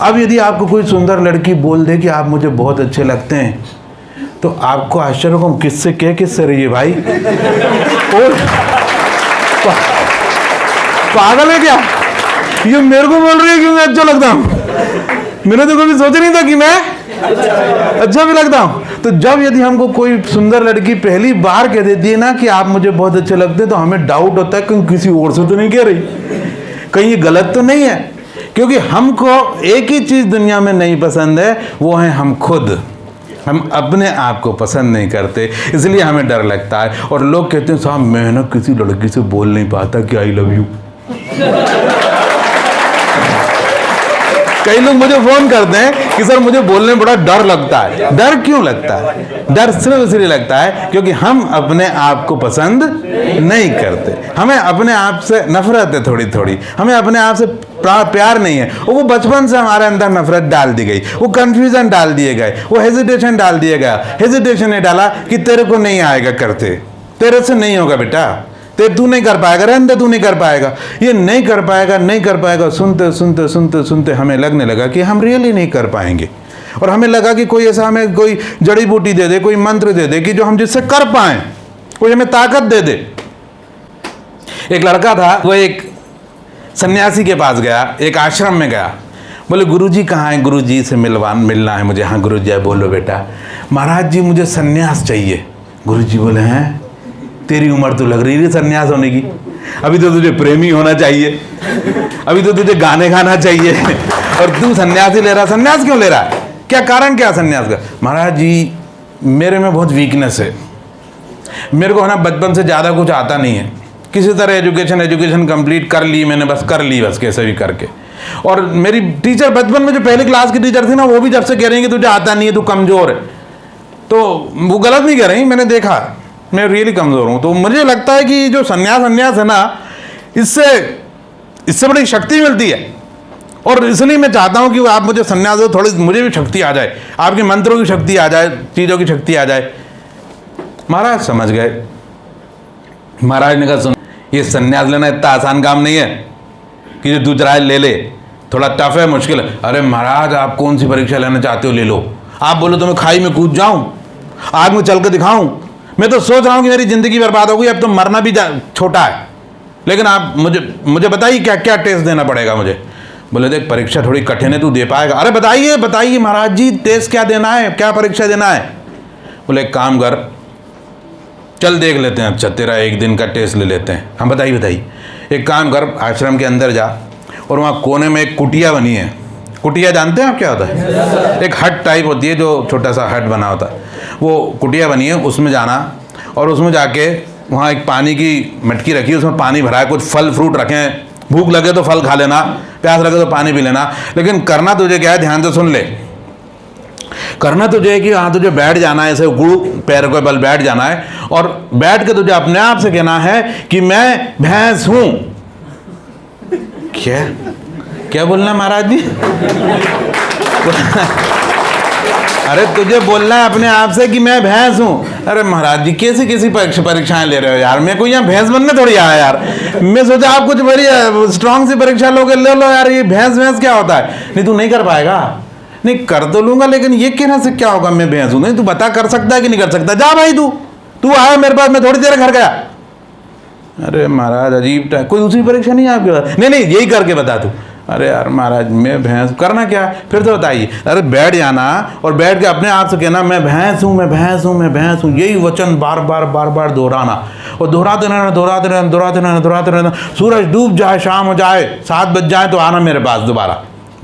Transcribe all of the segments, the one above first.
अब यदि आपको कोई सुंदर लड़की बोल दे कि आप मुझे बहुत अच्छे लगते हैं, तो आपको आश्चर्य होगा, किससे रही है भाई? और पागल है क्या? ये मेरे को बोल रही है कि मैं अच्छा लगता हूँ? मैंने तो कभी सोचा नहीं था कि मैं अच्छा भी लगता हूँ। तो जब यदि हमको कोई सुंदर लड़की पहली बार कह देती है ना कि आप मुझे बहुत अच्छे लगते हैं, तो हमें डाउट होता है कहीं किसी और से तो नहीं कह रही, कहीं ये गलत तो नहीं है। क्योंकि हमको एक ही चीज दुनिया में नहीं पसंद है, वो है हम खुद। हम अपने आप को पसंद नहीं करते, इसलिए हमें डर लगता है। और लोग कहते हैं साहब मैं ना किसी लड़की से बोल नहीं पाता कि आई लव यू। कई लोग मुझे फोन करते हैं कि सर मुझे बोलने में बड़ा डर लगता है। डर क्यों लगता है? डर सिर्फ इसलिए लगता है क्योंकि हम अपने आप को पसंद नहीं करते, हमें अपने आप से नफरत है थोड़ी थोड़ी, हमें अपने आप से प्यार नहीं है। वो बचपन से हमारे अंदर नफरत डाल दी गई, वो कंफ्यूजन डाल दिए गए, वो हेजिटेशन डाल दिया गया। हेजिटेशन ये डाला कि तेरे को नहीं आएगा करते, तेरे से नहीं होगा बेटा, तू नहीं कर पाएगा, रहने तू नहीं कर पाएगा, ये नहीं कर पाएगा, नहीं कर पाएगा। सुनते सुनते सुनते सुनते हमें लगने लगा कि हम रियली नहीं कर पाएंगे। और हमें लगा कि कोई ऐसा हमें कोई जड़ी बूटी दे दे, कोई मंत्र दे दे कि जो हम जिससे कर पाए, कोई हमें ताकत दे दे। एक लड़का था, वो एक सन्यासी के पास गया, एक आश्रम में गया। बोले गुरुजी कहाँ हैं? गुरुजी से मिलना है मुझे। हाँ गुरुजी बोलो बेटा। महाराज जी मुझे सन्यास चाहिए। गुरुजी बोले हैं तेरी उम्र तो लग रही है सन्यास होने की, अभी तो तुझे प्रेमी होना चाहिए, अभी तो तुझे गाने गाना चाहिए, और तू सन्यास ही ले रहा। सन्यास क्यों ले रहा है? क्या कारण क्या सन्यास का? महाराज जी मेरे में बहुत वीकनेस है, मेरे को है ना बचपन से ज़्यादा कुछ आता नहीं है, किसी तरह एजुकेशन कंप्लीट कर ली मैंने, बस कर ली बस कैसे भी करके। और मेरी टीचर बचपन में जो पहली क्लास की टीचर थी ना, वो भी जब से कह रही है कि तुझे आता नहीं है, तू कमज़ोर है। तो वो गलत नहीं कह रही, मैंने देखा मैं रियली कमज़ोर हूँ। तो मुझे लगता है कि जो सन्यास है ना, इससे बड़ी शक्ति मिलती है। और इसलिए मैं चाहता हूँ कि आप मुझे सन्यास दो, थोड़ी मुझे भी शक्ति आ जाए, आपके मंत्रों की शक्ति आ जाए, चीज़ों की शक्ति आ जाए। महाराज समझ गए। महाराज ने कहा सुन, ये सन्यास लेना इतना आसान काम नहीं है कि जो तू चाहे ले ले, थोड़ा टफ है, मुश्किल है। अरे महाराज आप कौन सी परीक्षा लेना चाहते हो ले लो। आप बोलो तो मैं खाई में कूद जाऊँ, आग में चल कर दिखाऊँ। मैं तो सोच रहा हूँ कि मेरी ज़िंदगी बर्बाद हो गई, अब तो मरना भी छोटा है, लेकिन आप मुझे बताइए क्या क्या टेस्ट देना पड़ेगा मुझे। बोले देख परीक्षा थोड़ी कठिन है, तू दे पाएगा? अरे बताइए बताइए महाराज जी, टेस्ट क्या देना है, क्या परीक्षा देना है? बोले एक काम कर, चल देख लेते हैं, अच्छा तेरा एक दिन का टेस्ट ले लेते हैं। हम बताइए। एक काम कर, आश्रम के अंदर जा और वहाँ कोने में एक कुटिया बनी है। कुटिया जानते हैं आप क्या होता है? एक हट टाइप होती है, जो छोटा सा हट बना होता है, वो कुटिया बनी है। उसमें जाना और उसमें जाके वहाँ एक पानी की मटकी रखी है, उसमें पानी भरा है, कुछ फल फ्रूट रखे हैं, भूख लगे तो फल खा लेना, प्यास लगे तो पानी पी लेना। लेकिन करना तुझे क्या है, ध्यान से सुन ले। करना तुझे कि हाँ तुझे बैठ जाना है, ऐसे गुरु पैर के बल बैठ जाना है, और बैठ के तुझे अपने आप से कहना है कि मैं भैंस हूँ। क्या बोलना महाराज जी? अरे तुझे बोलना है अपने आप से कि मैं भैंस हूँ। अरे महाराज जी कैसी परीक्षाएं ले रहे हो यार, मैं कोई यहाँ भैंस बनने थोड़ी आया यार। मैं सोचा आप कुछ बड़ी स्ट्रांग सी परीक्षा लोगे, ले लो यार, ये भैंस क्या होता है? नहीं तू नहीं कर पाएगा। नहीं कर तो लूंगा, लेकिन ये कहने से क्या होगा मैं भैंस हूँ? नहीं तू बता कर सकता है कि नहीं कर सकता? जा भाई तू आया मेरे पास, मैं थोड़ी देर घर गया। अरे महाराज अजीब टाइप, कोई दूसरी परीक्षा नहीं है आपके पास? नहीं यही करके बता तू। अरे यार महाराज मैं भैंस, करना क्या? फिर तो बताइए। अरे बैठ जाना और बैठ के अपने आप से कहना मैं भैंस हूँ, मैं भैंस हूँ, मैं भैंस हूँ। यही वचन बार बार दोहराना, और दोहराते रहना। सूरज डूब जाए, शाम हो जाए, 7 बज जाए तो आना मेरे पास दोबारा।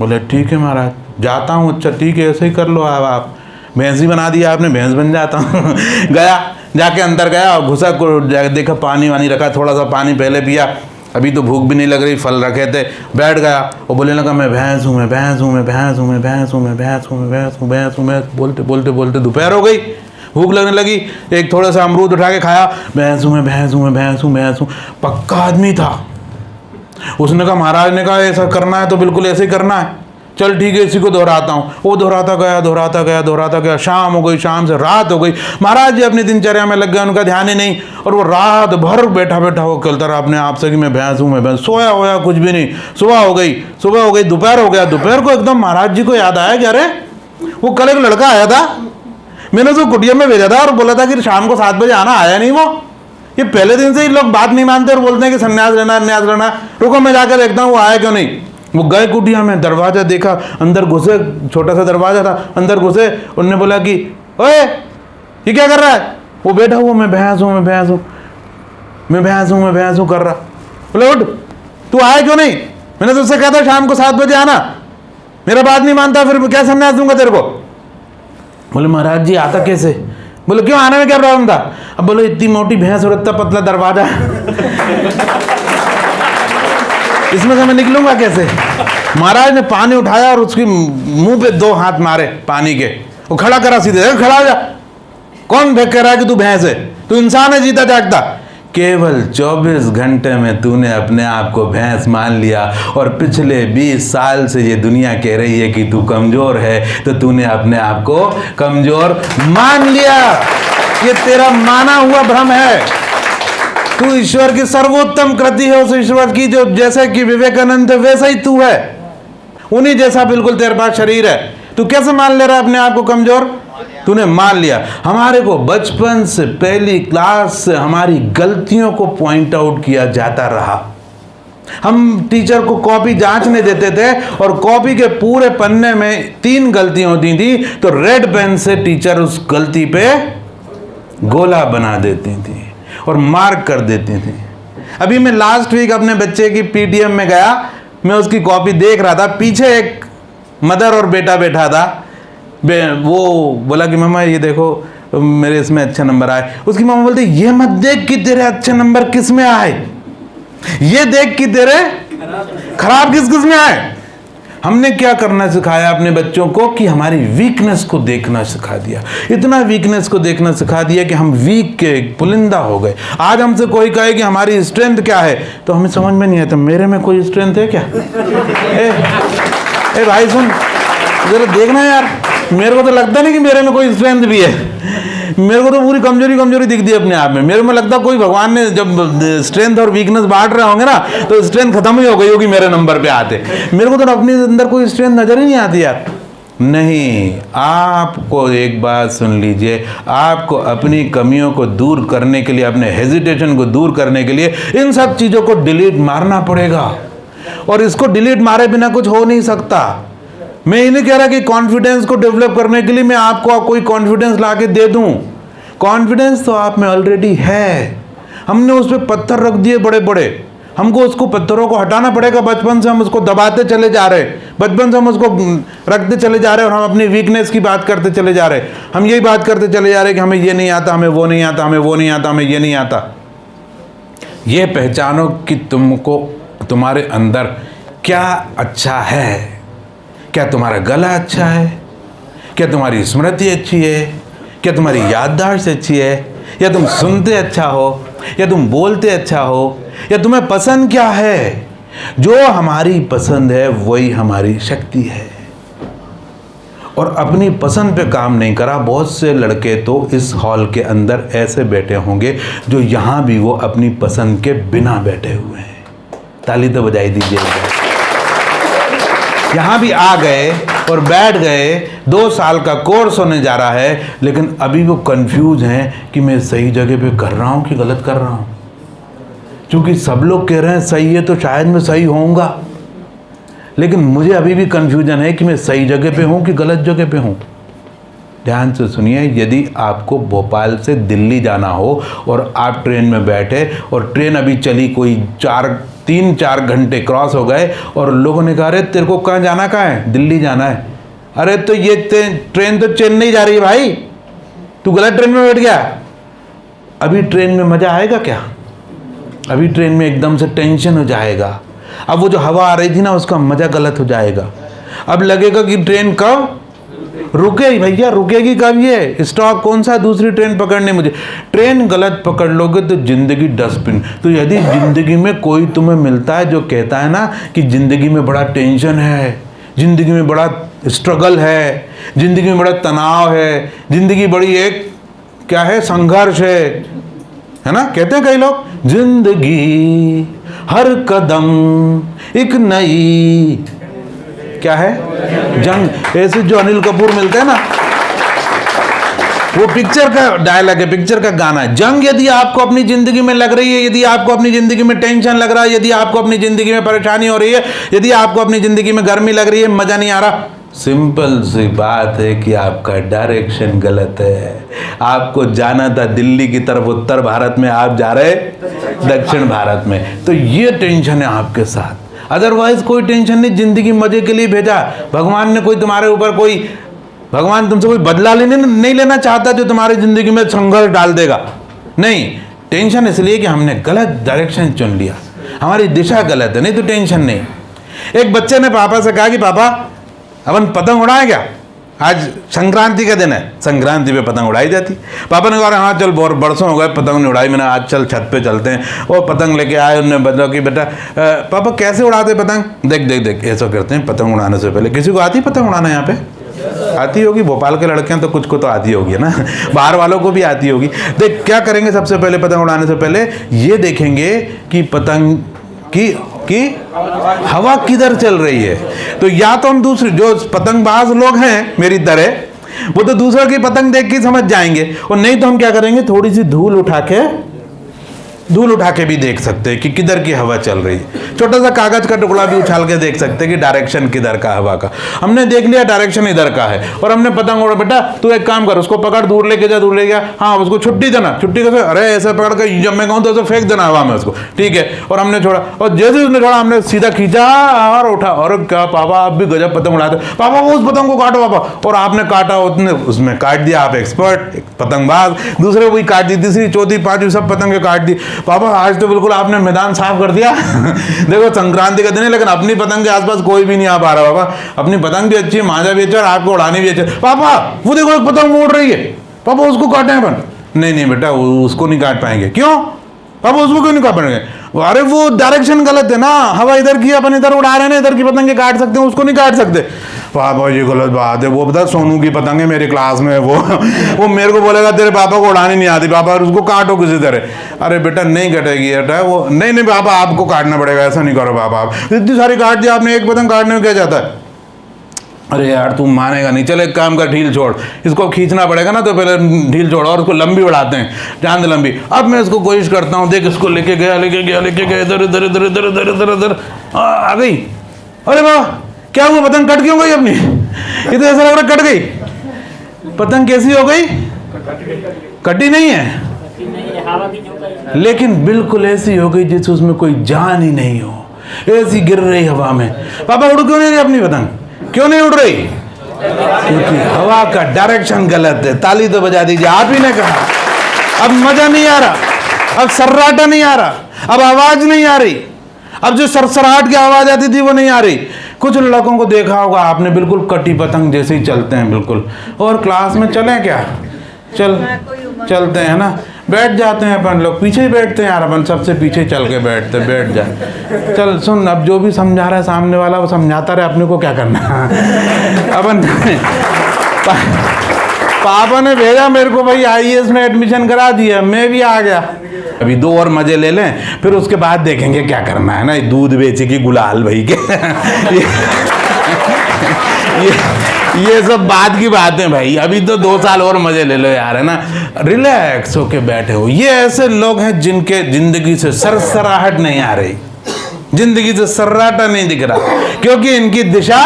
बोले ठीक है महाराज जाता हूँ। अच्छा ठीक है, ऐसे ही कर लो। आप भैंस ही बना दिया आपने, भैंस बन जाता हूँ। गया, जाके अंदर गया और घुसा को देखा पानी वानी रखा, थोड़ा सा पानी पहले पिया, अभी तो भूख भी नहीं लग रही, फल रखे थे। बैठ गया और बोलने लगा मैं भैंस हूँ, मैं भैंस हूँ, मैं भैंस हूँ, मैं भैंस हूँ, मैं भैंस हूँ, मैं भैंस हूँ, भैंस हूँ। मैं बोलते दोपहर हो गई, भूख लगने लगी। एक थोड़ा सा अमरूद उठा के खाया, भैंस हूँ, मैं भैंस हूँ, मैं भैंस हूँ, भैंस हूँ। पक्का आदमी था। उसने कहा, महाराज ने कहा ऐसा करना है तो बिल्कुल ऐसे ही करना है। चल ठीक है इसी को दोहराता हूँ। वो दोहराता गया, शाम हो गई, शाम से रात हो गई। महाराज जी अपनी दिनचर्या में लग गए, उनका ध्यान ही नहीं, और वो रात भर बैठा वो कहता रहा अपने आप से कि मैं भैंस हूँ, सोया होया कुछ भी नहीं। सुबह हो गई, दोपहर हो गया। दोपहर को एकदम महाराज जी को याद आया कि अरे वो कल एक लड़का आया था, मैंने उसको कुटिया में भेजा था और बोला था कि शाम को 7 बजे आना, आया नहीं वो। ये पहले दिन से ही लोग बात नहीं मानते और बोलते हैं कि संन्यास लेना। रुको मैं जाकर देखता हूँ वो आया क्यों नहीं। वो गए कुटिया में, दरवाजा देखा, अंदर घुसे, छोटा सा दरवाजा था, अंदर घुसे। उन्होंने बोला कि ओए ये क्या कर रहा है? वो बैठा हुआ मैं भैंस हूँ कर रहा। बोले उठ, तू आया क्यों नहीं? मैंने तुझसे कहा था शाम को 7 बजे आना, मेरा बात नहीं मानता, फिर क्या संन्यास दूंगा तेरे को? बोले महाराज जी आता कैसे? बोले क्यों, आने में क्या प्रॉब्लम था? अब बोले इतनी मोटी भैंस और इतना पतला दरवाजा इसमें से मैं निकलूंगा कैसे? महाराज ने पानी उठाया और उसके मुंह पे 2 हाथ मारे पानी के। वो खड़ा करा सीधे, खड़ा हो जा। कौन कह रहा है कि तू भैंस है? तू इंसान है जीता जागता। केवल 24 घंटे में तूने अपने आप को भैंस मान लिया और पिछले 20 साल से ये दुनिया कह रही है कि तू कमजोर है, तो तूने अपने आप को कमजोर मान लिया। ये तेरा माना हुआ भ्रम है। तू ईश्वर की सर्वोत्तम कृति है, उस ईश्वर की जो जैसे कि विवेकानंद है वैसा ही तू है, उन्हीं जैसा बिल्कुल तेरे पास शरीर है। तू कैसे मान ले रहा है अपने आप को कमजोर? तूने मान लिया। हमारे को बचपन से, पहली क्लास से हमारी गलतियों को पॉइंट आउट किया जाता रहा। हम टीचर को कॉपी जांचने देते थे और कॉपी के पूरे पन्ने में 3 गलतियां होती थी, तो रेड पेन से टीचर उस गलती पे गोला बना देती थी और मार्क कर देती थी। अभी मैं लास्ट वीक अपने बच्चे की पीटीएम में गया, मैं उसकी कॉपी देख रहा था, पीछे एक मदर और बेटा बैठा था। वो बोला कि मम्मा ये देखो मेरे इसमें अच्छे नंबर आए। उसकी मम्मा बोलती ये मत देख कि तेरे अच्छे नंबर किस में आए, ये देख कि तेरे खराब किस में आए। हमने क्या करना सिखाया अपने बच्चों को कि हमारी वीकनेस को देखना सिखा दिया। इतना वीकनेस को देखना सिखा दिया कि हम वीक के पुलिंदा हो गए। आज हमसे कोई कहे कि हमारी स्ट्रेंथ क्या है, तो हमें समझ में नहीं आता मेरे में कोई स्ट्रेंथ है क्या? ए भाई सुन, जरा देखना यार, मेरे को तो लगता नहीं कि मेरे में कोई स्ट्रेंथ भी है। मेरे को तो पूरी कमजोरी दिखती है अपने आप में। मेरे में लगता कोई भगवान ने जब स्ट्रेंथ और वीकनेस बांट रहे होंगे ना, तो स्ट्रेंथ खत्म ही हो गई होगी मेरे नंबर पे आते। मेरे को तो अपने अंदर कोई स्ट्रेंथ नजर ही नहीं आती यार। नहीं, आपको एक बात सुन लीजिए, आपको अपनी कमियों को दूर करने के लिए, अपने हेजिटेशन को दूर करने के लिए इन सब चीजों को डिलीट मारना पड़ेगा। और इसको डिलीट मारे बिना कुछ हो नहीं सकता। मैं ये नहीं कह रहा कि कॉन्फिडेंस को डेवलप करने के लिए मैं आपको कोई कॉन्फिडेंस ला के दे दूं। कॉन्फिडेंस तो आप में ऑलरेडी है। हमने उस पर पत्थर रख दिए बड़े बड़े, हमको उसको पत्थरों को हटाना पड़ेगा। बचपन से हम उसको दबाते चले जा रहे, बचपन से हम उसको रखते चले जा रहे और हम अपनी वीकनेस की बात करते चले जा रहे। हम यही बात करते चले जा रहे कि हमें ये नहीं आता, हमें वो नहीं आता, हमें वो नहीं आता, हमें ये नहीं आता। ये पहचानो कि तुमको, तुम्हारे अंदर क्या अच्छा है। क्या तुम्हारा गला अच्छा है? क्या तुम्हारी स्मृति अच्छी है? क्या तुम्हारी याददाश्त अच्छी है? या तुम सुनते अच्छा हो, या तुम बोलते अच्छा हो, या तुम्हें पसंद क्या है? जो हमारी पसंद है वही हमारी शक्ति है। और अपनी पसंद पे काम नहीं करा, बहुत से लड़के तो इस हॉल के अंदर ऐसे बैठे होंगे जो यहाँ भी वो अपनी पसंद के बिना बैठे हुए हैं। ताली तो बजाई दीजिएगा। यहाँ भी आ गए और बैठ गए, 2 साल का कोर्स होने जा रहा है, लेकिन अभी वो कंफ्यूज हैं कि मैं सही जगह पे कर रहा हूँ कि गलत कर रहा हूँ। क्योंकि सब लोग कह रहे हैं सही है, तो शायद मैं सही होऊंगा, लेकिन मुझे अभी भी कंफ्यूजन है कि मैं सही जगह पे हूँ कि गलत जगह पे हूँ। ध्यान से सुनिए, यदि आपको भोपाल से दिल्ली जाना हो और आप ट्रेन में बैठे और ट्रेन अभी चली, कोई 3-4 घंटे क्रॉस हो गए और लोगों ने कहा अरे तेरे को कहाँ जाना, कहाँ है? दिल्ली जाना है। अरे तो ये ट्रेन तो चेन्नई जा रही है भाई, तू गलत ट्रेन में बैठ गया। अभी ट्रेन में मज़ा आएगा क्या? अभी ट्रेन में एकदम से टेंशन हो जाएगा। अब वो जो हवा आ रही थी ना, उसका मज़ा गलत हो जाएगा। अब लगेगा कि ट्रेन कब रुकेगी भैया, रुकेगी कब? ये स्टॉप कौन सा, दूसरी ट्रेन पकड़नी मुझे। ट्रेन गलत पकड़ लोगे तो जिंदगी डस्टबिन। तो यदि जिंदगी में कोई तुम्हें मिलता है जो कहता है ना कि जिंदगी में बड़ा टेंशन है, जिंदगी में बड़ा स्ट्रगल है, जिंदगी में बड़ा तनाव है, जिंदगी बड़ी एक क्या है, संघर्ष है ना। कहते हैं कई लोग, जिंदगी हर कदम एक नई क्या है जंग। ऐसे जो अनिल कपूर मिलते हैं ना, वो पिक्चर का डायलॉग है, पिक्चर का गाना है। जंग यदि आपको अपनी जिंदगी में लग रही है, यदि आपको अपनी जिंदगी में टेंशन लग रहा है, यदि आपको अपनी जिंदगी में परेशानी हो रही है, यदि आपको अपनी जिंदगी में गर्मी लग रही है, मजा नहीं आ रहा, सिंपल सी बात है कि आपका डायरेक्शन गलत है। आपको जाना था दिल्ली की तरफ, उत्तर भारत में, आप जा रहे दक्षिण भारत में। तो ये टेंशन है आपके साथ, अदरवाइज कोई टेंशन नहीं। जिंदगी मजे के लिए भेजा भगवान ने, कोई तुम्हारे ऊपर कोई, भगवान तुमसे कोई बदला नहीं लेना चाहता जो तुम्हारी जिंदगी में संघर्ष डाल देगा। नहीं, टेंशन इसलिए कि हमने गलत डायरेक्शन चुन लिया, हमारी दिशा गलत है, नहीं तो टेंशन नहीं। एक बच्चे ने पापा से कहा कि पापा अपन पतंग उड़ाएं क्या, आज संक्रांति का दिन है, संक्रांति पे पतंग उड़ाई जाती। पापा ने कहा हाँ चल, बहुत बरसों हो गए पतंग नहीं उड़ाई मैंने, आज चल छत पे चलते हैं। और पतंग लेके आए, उन्होंने बताया कि बेटा पापा कैसे उड़ाते पतंग, देख देख देख ऐसा करते हैं। पतंग उड़ाने से पहले, किसी को आती पतंग उड़ाना यहाँ पे? आती होगी, भोपाल के लड़के हैं तो कुछ को तो आती होगी ना, बाहर वालों को भी आती होगी। देख क्या करेंगे, सबसे पहले पतंग उड़ाने से पहले ये देखेंगे कि पतंग की हवा किधर चल रही है। तो या तो हम दूसरे जो पतंगबाज लोग हैं मेरी तरह, वो तो दूसरों की पतंग देख के समझ जाएंगे, और नहीं तो हम क्या करेंगे, थोड़ी सी धूल उठा के भी देख सकते हैं कि किधर की हवा चल रही है। छोटा सा कागज का टुकड़ा भी उछाल के देख सकते हैं कि डायरेक्शन किधर का हवा का। हमने देख लिया डायरेक्शन इधर का है, और हमने पतंग उड़ा, बेटा तू एक काम कर, उसको पकड़, दूर लेके जा, दूर ले गया, हाँ उसको छुट्टी देना, छुट्टी कैसे, अरे ऐसे पकड़ के जब मैं कहूँ तो ऐसे फेंक देना हवा में उसको, ठीक है। और हमने छोड़ा, और जैसे उसने छोड़ा हमने सीधा खींचा और उठा, और क्या पापा आप भी गजब पतंग उड़ाते, पापा वो उस पतंग को काटो पापा, और आपने काटा, उसमें काट दिया, आप एक्सपर्ट, एक पतंगबाज, दूसरे वही काट दी, तीसरी चौथी पांचवी सब पतंगे काट दी। पापा आज तो बिल्कुल आपने मैदान साफ कर दिया देखो संक्रांति का दिन है, लेकिन अपनी पतंग के आसपास कोई भी नहीं आ पा रहा। पापा अपनी पतंग भी अच्छी है, मांझा भी अच्छा, और आपको उड़ानी भी अच्छी है। पापा वो देखो एक पतंग उड़ रही है, पापा उसको काटें अपन। नहीं नहीं बेटा उसको नहीं काट पाएंगे। क्यों पापा, उसको क्यों नहीं काट पाएंगे? अरे वो डायरेक्शन गलत है ना, हवा इधर की, अपन इधर उड़ा रहे हैं ना, इधर की पतंगे काट सकते हैं, उसको नहीं काट सकते। पापा ये गलत बात है, वो पता सोनू की पतंग है मेरी क्लास में, वो मेरे को बोलेगा तेरे पापा को उड़ानी नहीं आती, पापा उसको काटो किसी तरह। अरे बेटा नहीं कटेगी बेटा वो, नहीं पापा आपको काटना पड़ेगा, ऐसा नहीं करो पापा, आप इतनी सारी काट दी आपने, एक पतंग काटने में क्या जाता है। अरे यार तू मानेगा नहीं, चल एक काम कर, ढील छोड़, इसको खींचना पड़ेगा ना, तो पहले ढील छोड़ और उसको लंबी उड़ाते हैं, चांद लंबी। अब मैं इसको कोशिश करता हूँ, देख इसको लेके गया इधर इधर इधर इधर इधर इधर इधर आ गई। अरे वाह क्या हुआ, पतंग कट क्यों गई अपनी? ये तो ऐसा लग रहा कट गई। पतंग कैसी हो गई? कटी नहीं है, लेकिन बिल्कुल ऐसी हो गई जैसे उसमें कोई जान ही नहीं हो, ऐसी गिर रही हवा में। पापा उड़ क्यों नहीं रही अपनी पतंग, क्यों नहीं उड़ रही? क्योंकि हवा का डायरेक्शन गलत है। ताली तो बजा दीजिए, आप ही ने कहा। अब मजा नहीं आ रहा, अब सर्राटा नहीं आ रहा, अब आवाज नहीं आ रही, अब जो सरसराहट की आवाज आती थी वो नहीं आ रही। कुछ लड़कों को देखा होगा आपने, बिल्कुल कटी पतंग जैसे ही चलते हैं बिल्कुल। और क्लास में चलें क्या, चलते हैं ना, बैठ जाते हैं अपन लोग, पीछे ही बैठते हैं यार, अपन सबसे पीछे चल के बैठ जाए। चल सुन, अब जो भी समझा रहा है सामने वाला वो समझाता रहे, अपने को क्या करना। अपन पापा ने भेजा मेरे को, भाई IAS में एडमिशन करा दिया, मैं भी आ गया। अभी 2 और मजे ले लें, फिर उसके बाद देखेंगे क्या करना है ना। दूध बेचेगी गुलाल भाई के ये सब बाद की बात है भाई, अभी तो 2 साल और मजे ले लो यार, है ना, रिलैक्स होके बैठे हो। ये ऐसे लोग हैं जिनके जिंदगी से सरसराहट नहीं आ रही, जिंदगी से सर्राटा नहीं दिख रहा, क्योंकि इनकी दिशा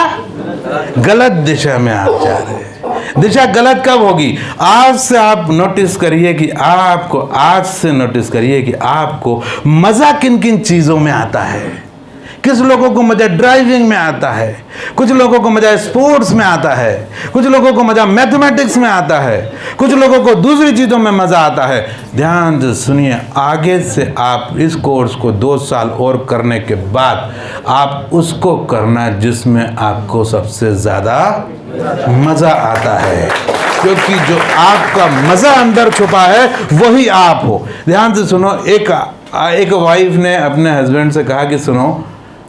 गलत दिशा में आप जा रहे हैं। दिशा गलत कब होगी? आज से आप नोटिस करिए कि आपको मजा किन किन चीजों में आता है। किस लोगों को मजा ड्राइविंग में आता है, कुछ लोगों को मजा स्पोर्ट्स में आता है, कुछ लोगों को मजा मैथमेटिक्स में आता है, कुछ लोगों को दूसरी चीजों में मजा आता है। ध्यान से सुनिए, आगे से आप इस कोर्स को 2 साल और करने के बाद आप उसको करना जिसमें आपको सबसे ज्यादा मजा आता है, क्योंकि जो आपका मजा अंदर छुपा है वही आप हो। ध्यान से सुनो, एक वाइफ ने अपने हस्बैंड से कहा कि सुनो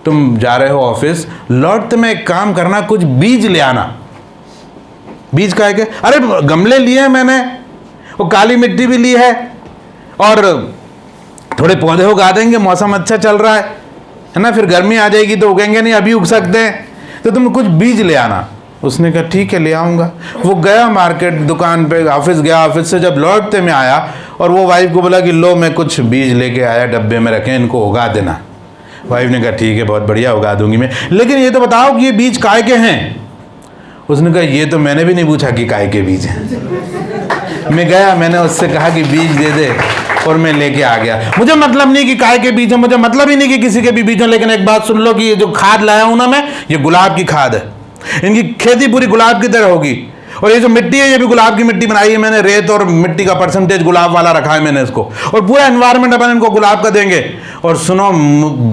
तुम जा रहे हो ऑफिस, लौटते में एक काम करना, कुछ बीज ले आना। बीज का है क्या? अरे गमले लिए हैं मैंने, वो काली मिट्टी भी ली है, और थोड़े पौधे उगा देंगे, मौसम अच्छा चल रहा है ना, फिर गर्मी आ जाएगी तो उगेंगे नहीं, अभी उग सकते हैं, तो तुम कुछ बीज ले आना। उसने कहा ठीक है ले आऊँगा। वो गया मार्केट, दुकान पे, ऑफिस गया, ऑफिस से जब लौटते में आया और वो वाइफ को बोला कि लो मैं कुछ बीज लेके आया, डब्बे में रखे, इनको उगा देना। वाइफ ने कहा ठीक है, बहुत बढ़िया, उगा दूंगी मैं, लेकिन ये तो बताओ कि ये बीज काय के हैं? उसने कहा ये तो मैंने भी नहीं पूछा कि काय के बीज हैं। मैं गया, मैंने उससे कहा कि बीज दे दे, और मैं लेके आ गया। मुझे मतलब नहीं कि काय के बीज हैं, मुझे मतलब ही नहीं कि किसी के भी बीज हैं, लेकिन एक बात सुन लो कि ये जो खाद लाया हूं ना मैं, ये गुलाब की खाद है। इनकी खेती पूरी गुलाब की तरह होगी, और ये जो मिट्टी है ये भी गुलाब की मिट्टी बनाई है मैंने, रेत और मिट्टी का परसेंटेज गुलाब वाला रखा है मैंने इसको, और पूरा एनवायरनमेंट अपन इनको गुलाब का देंगे। और सुनो,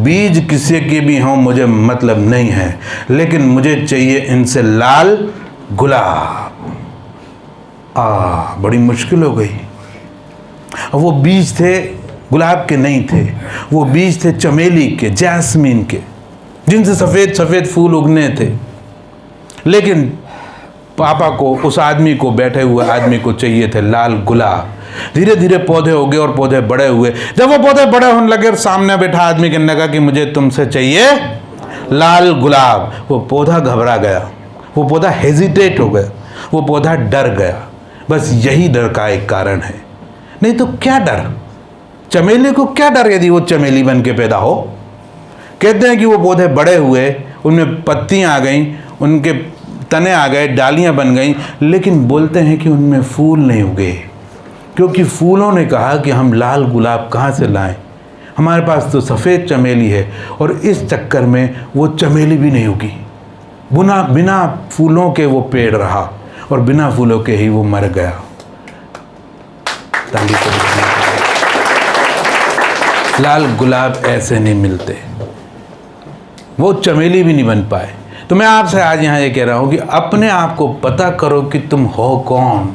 बीज किसी के भी हों मुझे मतलब नहीं है, लेकिन मुझे चाहिए इनसे लाल गुलाब। बड़ी मुश्किल हो गई। वो बीज थे गुलाब के नहीं थे, वो बीज थे चमेली के, जैस्मीन के, जिनसे सफ़ेद सफ़ेद फूल उगने थे। लेकिन पापा को, उस आदमी को, बैठे हुए आदमी को चाहिए थे लाल गुलाब। धीरे धीरे पौधे उगे और पौधे बड़े हुए। जब वो पौधे बड़े होने लगे और सामने बैठा आदमी कहने लगा कि मुझे तुमसे चाहिए लाल गुलाब, वो पौधा घबरा गया, वो पौधा हेजिटेट हो गया, वो पौधा डर गया। बस यही डर का एक कारण है, नहीं तो क्या डर? चमेली को क्या डर यदि वो चमेली बन के पैदा हो? कहते हैं कि वो पौधे बड़े हुए, उनमें पत्तियां आ गईं, उनके तने आ गए, डालियां बन गईं, लेकिन बोलते हैं कि उनमें फूल नहीं उगे, क्योंकि फूलों ने कहा कि हम लाल गुलाब कहाँ से लाएं, हमारे पास तो सफ़ेद चमेली है। और इस चक्कर में वो चमेली भी नहीं उगी, बिना फूलों के वो पेड़ रहा, और बिना फूलों के ही वो मर गया। लाल गुलाब ऐसे नहीं मिलते, वो चमेली भी नहीं बन पाए। तो मैं आपसे आज यहाँ ये कह रहा हूँ कि अपने आप को पता करो कि तुम हो कौन,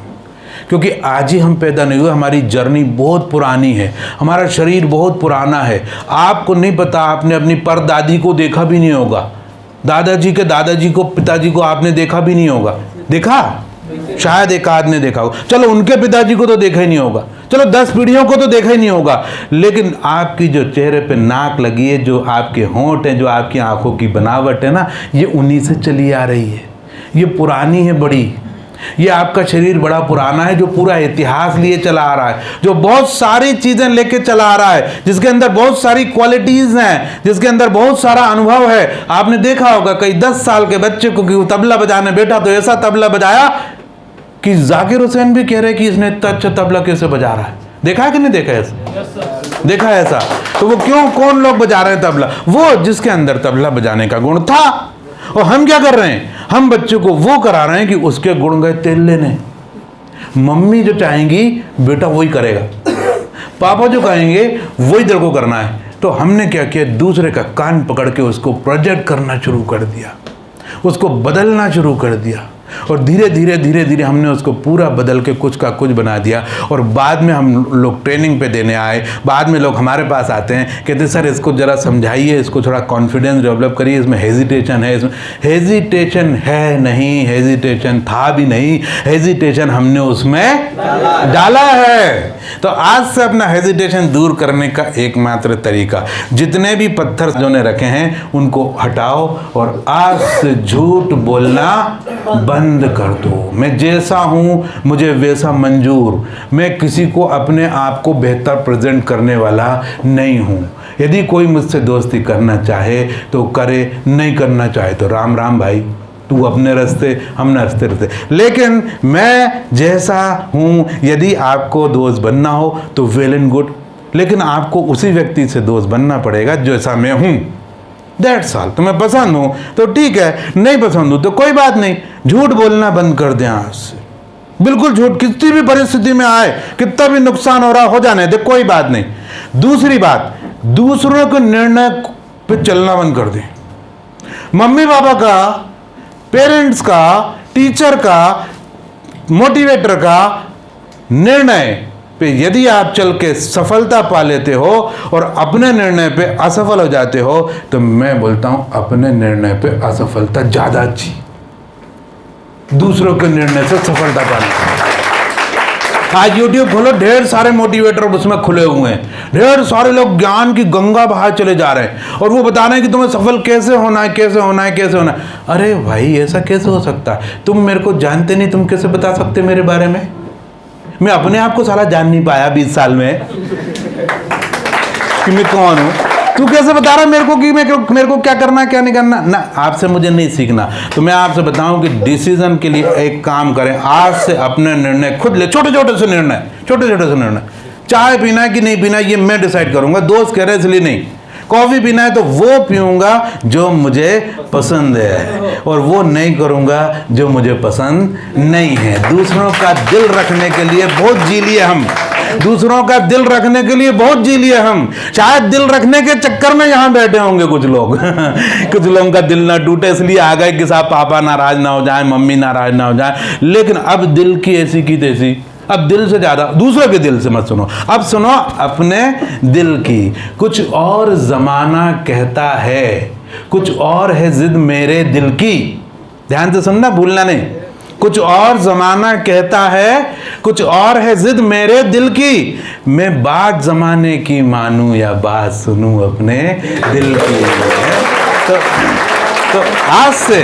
क्योंकि आज ही हम पैदा नहीं हुए, हमारी जर्नी बहुत पुरानी है, हमारा शरीर बहुत पुराना है। आपको नहीं पता, आपने अपनी परदादी को देखा भी नहीं होगा, दादाजी के दादाजी को, पिताजी को आपने देखा भी नहीं होगा। देखा? शायद एक आध ने देखा हो, चलो उनके पिताजी को तो देखा ही नहीं होगा, चलो 10 पीढ़ियों को तो देखा ही नहीं होगा, लेकिन आपकी जो चेहरे पे नाक लगी है, जो आपके होंठ हैं, जो आपकी आंखों की बनावट है ना, ये उन्हीं से चली आ रही है। ये पुरानी है बड़ी, ये आपका शरीर बड़ा पुराना है, जो पूरा इतिहास लिए चला आ रहा है, जो बहुत सारी चीज़ें लेके चला आ रहा है, जिसके अंदर बहुत सारी क्वालिटीज़ हैं, जिसके अंदर बहुत सारा अनुभव है। आपने देखा होगा कई 10 साल के बच्चे को कि तबला बजाने बैठा तो ऐसा तबला बजाया कि जाकिर हुसैन भी कह रहे कि इसने इतना अच्छा तबला कैसे बजा रहा है। देखा है कि नहीं देखा ऐसा? देखा है ऐसा? तो वो क्यों, कौन लोग बजा रहे हैं तबला? वो जिसके अंदर तबला बजाने का गुण था। और हम क्या कर रहे हैं? हम बच्चे को वो करा रहे हैं कि उसके गुण गए तेल लेने। मम्मी जो चाहेंगी बेटा वही करेगा, पापा जो कहेंगे वही तेरे को करना है। तो हमने क्या किया, दूसरे का कान पकड़ के उसको प्रोजेक्ट करना शुरू कर दिया, उसको बदलना शुरू कर दिया, और धीरे धीरे हमने उसको पूरा बदल के कुछ का कुछ बना दिया। और बाद में हम लोग ट्रेनिंग पे देने आए, बाद में लोग हमारे पास आते हैं, कहते सर इसको ज़रा समझाइए, इसको थोड़ा कॉन्फिडेंस डेवलप करिए, इसमें हेजिटेशन है। इसमें हेजिटेशन है नहीं, हेजिटेशन था भी नहीं, हेजिटेशन हमने उसमें डाला है। तो आज से अपना हेजिटेशन दूर करने का एकमात्र तरीका, जितने भी पत्थर जो ने रखे हैं उनको हटाओ और आज से झूठ बोलना बंद कर दो। मैं जैसा हूँ मुझे वैसा मंजूर, मैं किसी को अपने आप को बेहतर प्रेजेंट करने वाला नहीं हूँ। यदि कोई मुझसे दोस्ती करना चाहे तो करे, नहीं करना चाहे तो राम राम भाई, तू अपने रास्ते हम रास्ते रास्ते। लेकिन मैं जैसा हूँ, यदि आपको दोस्त बनना हो तो वेल एंड गुड, लेकिन आपको उसी व्यक्ति से दोस्त बनना पड़ेगा जैसा मैं हूँ। That's all. तुम्हें पसंद हो तो ठीक है, नहीं पसंद हो तो कोई बात नहीं। झूठ बोलना बंद कर दें आज से, बिल्कुल झूठ, किसी भी परिस्थिति में आए, कितना भी नुकसान हो रहा हो जाने दे, कोई बात नहीं। दूसरी बात, दूसरों के निर्णय पे चलना बंद कर दें। मम्मी पापा का, पेरेंट्स का, टीचर का, मोटिवेटर का निर्णय पे यदि आप चल के सफलता पा लेते हो और अपने निर्णय पे असफल हो जाते हो, तो मैं बोलता हूं अपने निर्णय पे असफलता ज्यादा अच्छी, दूसरों के निर्णय से सफलता पाना। आज YouTube खोलो, ढेर सारे मोटिवेटर उसमें खुले हुए हैं, ढेर सारे लोग ज्ञान की गंगा बहा चले जा रहे हैं और वो बता रहे हैं कि तुम्हें सफल कैसे होना है, कैसे होना है, कैसे होना है। अरे भाई, ऐसा कैसे हो सकता है? तुम मेरे को जानते नहीं, तुम कैसे बता सकते मेरे बारे में? मैं अपने आप को साला जान नहीं पाया 20 साल में कि मैं कौन हूं। तू कैसे बता रहा है मेरे को कि मेरे को क्या करना है, क्या नहीं करना? ना, आपसे मुझे नहीं सीखना। तो मैं आपसे बताऊं कि डिसीजन के लिए एक काम करें, आज से अपने निर्णय खुद ले, छोटे छोटे से निर्णय, छोटे छोटे से निर्णय। चाय पीना है कि नहीं पीना है ये मैं डिसाइड करूंगा, दोस्त कह रहे इसलिए नहीं। कॉफी पीना है तो वो पीऊंगा जो मुझे पसंद है, और वो नहीं करूंगा जो मुझे पसंद नहीं है। दूसरों का दिल रखने के लिए बहुत जी लिए हम, दूसरों का दिल रखने के लिए बहुत जी लिए हम। शायद दिल रखने के चक्कर में यहां बैठे होंगे कुछ लोग कुछ लोगों का दिल ना टूटे इसलिए आ गए कि साहब पापा नाराज ना हो जाए, मम्मी नाराज ना हो जाए। लेकिन अब दिल की ऐसी की तैसी, अब दिल से ज्यादा दूसरों के दिल से मत सुनो, अब सुनो अपने दिल की। कुछ और जमाना कहता है, कुछ और है जिद मेरे दिल की। ध्यान से सुनना, भूलना नहीं। कुछ और जमाना कहता है, कुछ और है जिद मेरे दिल की। मैं बात जमाने की मानूं या बात सुनूं अपने दिल की। तो आज से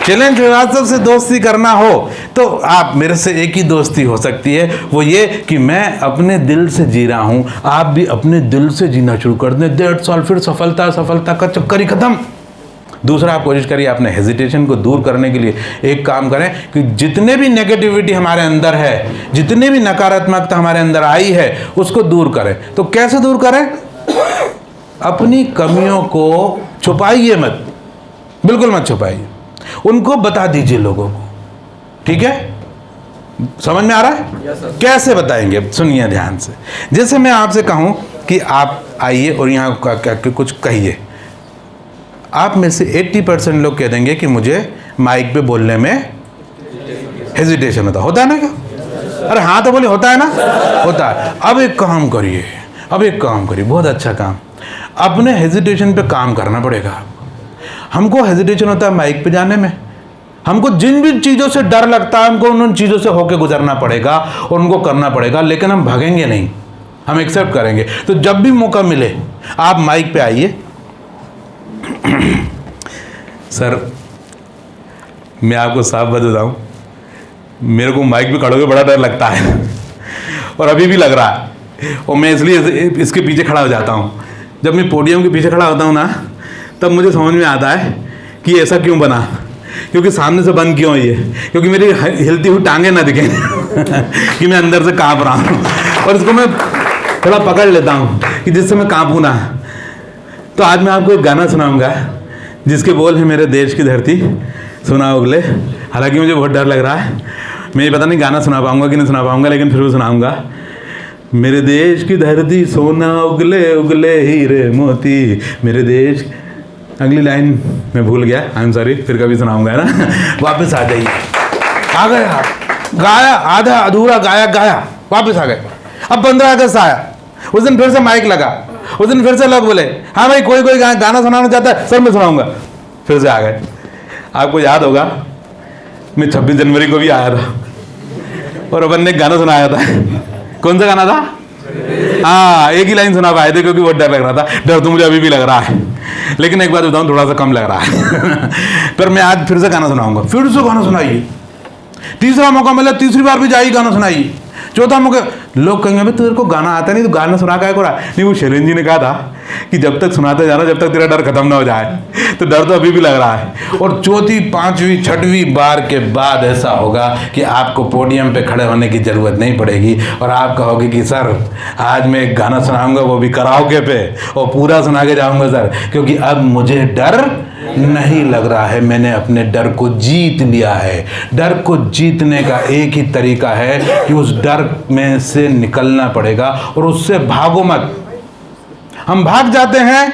चैलेंज श्रीवास्तव से दोस्ती करना हो तो आप मेरे से एक ही दोस्ती हो सकती है, वो ये कि मैं अपने दिल से जी रहा हूं, आप भी अपने दिल से जीना शुरू कर दें। 1.5 साल फिर सफलता सफलता का चक्कर ही खत्म। दूसरा, आप कोशिश करिए अपने हेजिटेशन को दूर करने के लिए एक काम करें कि जितने भी नेगेटिविटी हमारे अंदर है, जितने भी नकारात्मकता हमारे अंदर आई है, उसको दूर करें। तो कैसे दूर करें? अपनी कमियों को छुपाइए मत, बिल्कुल मत छुपाइए, उनको बता दीजिए लोगों को। ठीक है, समझ में आ रहा है? कैसे बताएंगे? सुनिए ध्यान से। जैसे मैं आपसे कहूं कि आप आइए और यहाँ कुछ कहिए, आप में से 80% लोग कह देंगे कि मुझे माइक पे बोलने में हेजिटेशन होता है ना? क्या? अरे हाँ तो बोलिए, होता है ना? होता है। अब एक काम करिए, अब एक काम करिए, बहुत अच्छा काम, अपने हेजिटेशन पे काम करना पड़ेगा। हमको हेजिटेशन होता है माइक पे जाने में, हमको जिन भी चीज़ों से डर लगता है हमको उन चीज़ों से होके गुजरना पड़ेगा और उनको करना पड़ेगा, लेकिन हम भागेंगे नहीं, हम एक्सेप्ट करेंगे। तो जब भी मौका मिले आप माइक पे आइए। सर, मैं आपको साफ बताऊं, मेरे को माइक पे खड़े होकर बड़ा डर लगता है और अभी भी लग रहा है, और मैं इसलिए इसके पीछे खड़ा हो जाता हूं। जब मैं पोडियम के पीछे खड़ा होता हूं ना, तब मुझे समझ में आता है कि ऐसा क्यों बना, क्योंकि सामने से बंद क्यों ये, क्योंकि मेरी हिलती हुई टांगे ना दिखें कि मैं अंदर से कांप रहा हूँ, और इसको मैं थोड़ा पकड़ लेता हूँ कि जिससे मैं कांपूँ ना। तो आज मैं आपको एक गाना सुनाऊंगा जिसके बोल है, मेरे देश की धरती सुना उगले। हालांकि मुझे बहुत डर लग रहा है, मैं ये पता नहीं गाना सुना पाऊंगा कि नहीं सुना पाऊंगा, लेकिन फिर भी सुनाऊंगा। मेरे देश की धरती सोना उगले उगले हीरे मोती, मेरे देश। अगली लाइन मैं भूल गया, आई एम सॉरी, फिर कभी सुनाऊंगा ना। वापस आ जाइए। आ गया, गाया, आधा अधूरा गाया, वापस आ गए। अब 15 अगस्त आया, उस दिन फिर से माइक लगा, उस दिन फिर से लोग बोले हाँ भाई कोई गाना सुनाना चाहता है, सर मैं सुनाऊंगा। फिर से आ गए। आपको याद होगा मैं 26 जनवरी को भी आया था और अपन ने एक गाना सुनाया था। कौन सा गाना था? हाँ, एक ही लाइन सुना पाए थे क्योंकि बहुत डर लग रहा था। डर तो मुझे अभी भी लग रहा है, लेकिन एक बात बताऊं, थोड़ा सा कम लग रहा है पर मैं आज फिर से गाना सुनाऊंगा। फिर से गाना सुनाइए। तीसरा मौका मिला, तीसरी बार भी जाइए, गाना सुनाइए। चौथा मौका, लोग कहेंगे भाई तेरे को गाना आता नहीं, तो गाना सुना क्या को रहा नहीं। वो शैलेंद्र जी ने कहा था कि जब तक सुनाते जाना, जब तक तेरा डर खत्म ना हो जाए। तो डर तो अभी भी लग रहा है। और चौथी, पांचवी, छठवीं बार के बाद ऐसा होगा कि आपको पोडियम पे खड़े होने की जरूरत नहीं पड़ेगी और आप कहोगे कि सर आज मैं एक गाना सुनाऊंगा, वो भी कराओके पे, और पूरा सुना के जाऊंगा सर, क्योंकि अब मुझे डर नहीं लग रहा है, मैंने अपने डर को जीत लिया है। डर को जीतने का एक ही तरीका है कि उस डर में से निकलना पड़ेगा और उससे भागो मत। हम भाग जाते हैं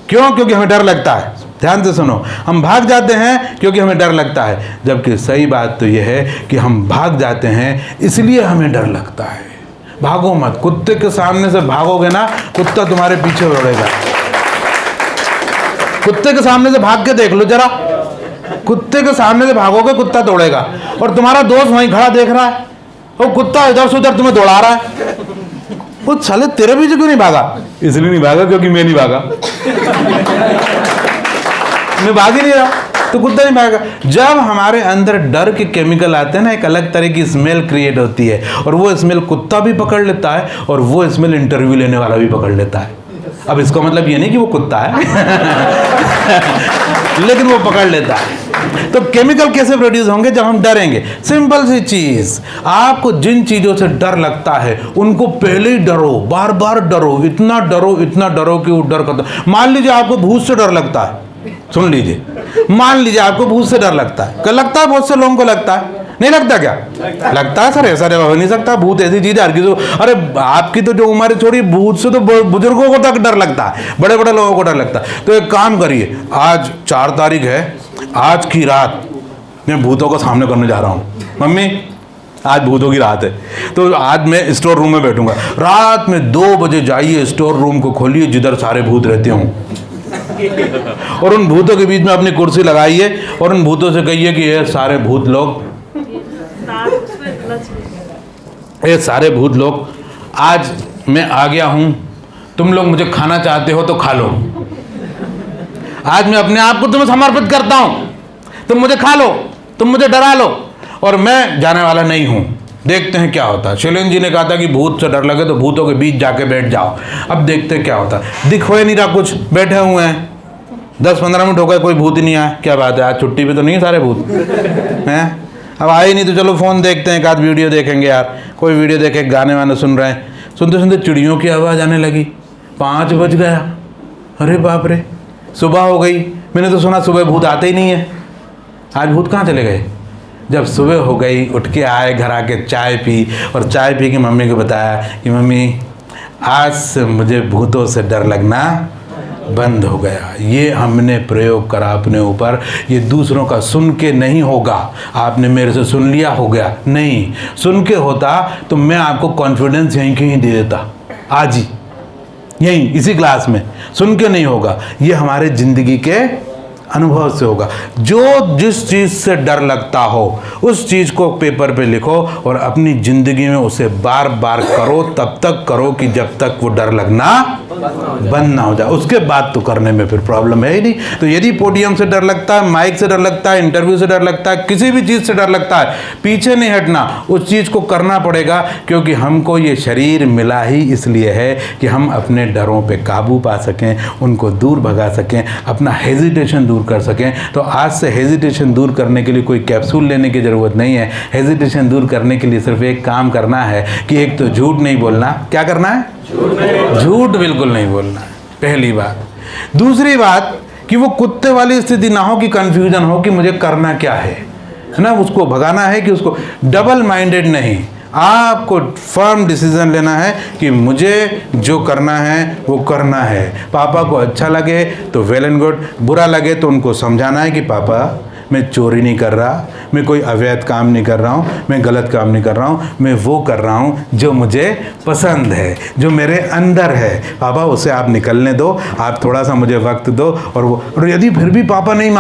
क्यों? क्योंकि हमें डर लगता है। ध्यान से सुनो, हम भाग जाते हैं क्योंकि हमें डर लगता है, जबकि सही बात तो यह है कि हम भाग जाते हैं इसलिए हमें डर लगता है। भागो मत, कुत्ते के सामने से भागोगे ना, कुत्ता तुम्हारे पीछे दौड़ेगा। कुत्ते के सामने से भाग के देख लो जरा, कुत्ते के सामने से भागोगे कुत्ता दौड़ेगा, और तुम्हारा दोस्त वहीं खड़ा देख रहा है, वो कुत्ता इधर से उधर तुम्हें दौड़ा रहा है। वो साले तेरे पीछे क्यों नहीं भागा? इसलिए नहीं भागा क्योंकि मैं नहीं भागा, मैं भाग ही नहीं रहा, तो कुत्ता नहीं भागेगा। जब हमारे अंदर डर के केमिकल आते हैं ना, एक अलग तरह की स्मेल क्रिएट होती है, और वो स्मेल कुत्ता भी पकड़ लेता है, और वो स्मेल इंटरव्यू लेने वाला भी पकड़ लेता है। अब इसका मतलब ये नहीं कि वो कुत्ता है लेकिन वो पकड़ लेता है। तो केमिकल कैसे प्रोड्यूस होंगे? जब हम डरेंगे। सिंपल सी चीज, आपको जिन चीजों से डर लगता है उनको पहले ही डरो, बार बार डरो, इतना डरो कि वो डर करता। मान लीजिए आपको भूत से डर लगता है, सुन लीजिए, मान लीजिए आपको भूत से डर लगता है। क्या लगता है? बहुत से लोगों को लगता है, नहीं लगता क्या? लगता है सर, ऐसा हो नहीं सकता। भूत ऐसी चीज है हर किसी को, अरे आपकी तो जो उम्र छोड़ी, भूत से तो बुजुर्गों को तक डर लगता है, बड़े बड़े लोगों को डर लगता है। तो एक काम करिए, आज 4 तारीख है, आज की रात मैं भूतों को सामने करने जा रहा हूँ। मम्मी आज भूतों की रात है, तो आज मैं स्टोर रूम में बैठूंगा। रात में 2 बजे जाइए, स्टोर रूम को खोलिए जिधर सारे भूत रहते हों, और उन भूतों के बीच में अपनी कुर्सी लगाइए और उन भूतों से कहिए कि ये सारे भूत लोग, ये सारे भूत लोग, आज मैं आ गया हूं, तुम लोग मुझे खाना चाहते हो तो खा लो। आज मैं अपने आप को तुम्हें समर्पित करता हूं, तुम मुझे खा लो, तुम मुझे डरा लो, और मैं जाने वाला नहीं हूं। देखते हैं क्या होता है। शैलेंद्र जी ने कहा था कि भूत से डर लगे तो भूतों के बीच जाके बैठ जाओ। अब देखते हैं क्या होता है। दिख हो नहीं रहा कुछ, बैठे हुए हैं, 10-15 मिनट हो गए, कोई भूत ही नहीं आया। क्या बात है, आज छुट्टी पे तो नहीं है सारे भूत हैं? अब आए नहीं तो चलो फ़ोन देखते हैं, एक आध वीडियो देखेंगे यार। कोई वीडियो देखे, गाने वाने सुन रहे हैं, सुनते सुनते चिड़ियों की आवाज़ आने लगी। 5 बज गया, अरे बाप रे, सुबह हो गई। मैंने तो सुना सुबह भूत आते ही नहीं है। आज भूत कहाँ चले गए? जब सुबह हो गई, उठ के आए, घर आके चाय पी, और चाय पी के मम्मी को बताया कि मम्मी आज से मुझे भूतों से डर लगना बंद हो गया। ये हमने प्रयोग करा अपने ऊपर, ये दूसरों का सुन के नहीं होगा। आपने मेरे से सुन लिया हो गया, नहीं, सुन के होता तो मैं आपको कॉन्फिडेंस यहीं कहीं दे देता, आज ही यहीं इसी क्लास में। सुन के नहीं होगा, ये हमारे जिंदगी के अनुभव से होगा। जो जिस चीज़ से डर लगता हो उस चीज़ को पेपर पे लिखो और अपनी ज़िंदगी में उसे बार बार करो, तब तक करो कि जब तक वो डर लगना बंद ना हो जाए। उसके बाद तो करने में फिर प्रॉब्लम है ही नहीं। तो यदि पोडियम से डर लगता है, माइक से डर लगता है, इंटरव्यू से डर लगता है, किसी भी चीज़ से डर लगता है, पीछे नहीं हटना, उस चीज़ को करना पड़ेगा। क्योंकि हमको ये शरीर मिला ही इसलिए है कि हम अपने डरों पे काबू पा सकें, उनको दूर भगा सकें, अपना हेजिटेशन दूर कर सकें। तो आज से हेजिटेशन दूर करने के लिए कोई कैप्सूल लेने की ज़रूरत नहीं है। हेजिटेशन दूर करने के लिए सिर्फ एक काम करना है कि एक तो झूठ नहीं बोलना। क्या करना है? झूठ बिल्कुल नहीं बोलना, पहली बात। दूसरी बात कि वो कुत्ते वाली स्थिति ना हो कि कंफ्यूजन हो कि मुझे करना क्या है ना, उसको भगाना है कि उसको डबल माइंडेड नहीं। आपको फर्म डिसीजन लेना है कि मुझे जो करना है वो करना है। पापा को अच्छा लगे तो वेल एंड गुड, बुरा लगे तो उनको समझाना है कि पापा मैं चोरी नहीं कर रहा, मैं कोई अवैध काम नहीं कर रहा हूँ, मैं गलत काम नहीं कर रहा हूँ, मैं वो कर रहा हूँ जो मुझे पसंद है, जो मेरे अंदर है। पापा उसे आप निकलने दो, आप थोड़ा सा मुझे वक्त दो। और यदि फिर भी पापा नहीं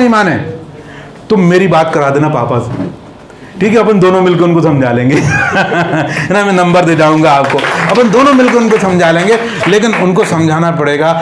माने, तो मेरी बात करा देना पापा से, ठीक है? अपन दोनों मिलकर उनको समझा लेंगे है ना, मैं नंबर दे जाऊंगा आपको, अपन दोनों मिलकर उनको समझा लेंगे। लेकिन उनको समझाना पड़ेगा